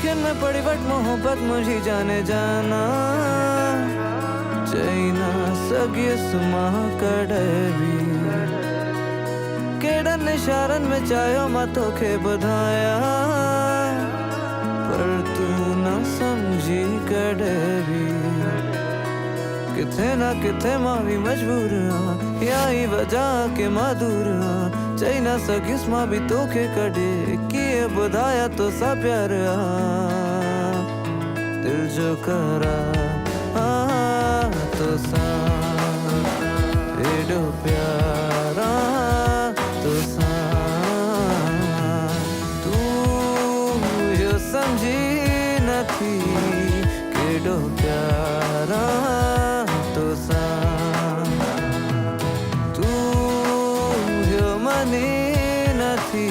इश्क में पड़ी बट मोहब्बत मुझी जाने जाना चैना सगी सुमा कड़वी केड़न इशारन में चायो मतो के बधाया पर तू ना समझी कड़वी किथे ना किथे मां भी मजबूर यही वजह के मादूर चैना सगिस मां भी तो के कड़े किए बधाया तो सा प्यार दिल जो करा तो सा एडो प्यारा तो सा तू यो समझी नथी केडो प्यारा तो सा तू यो मनी नथी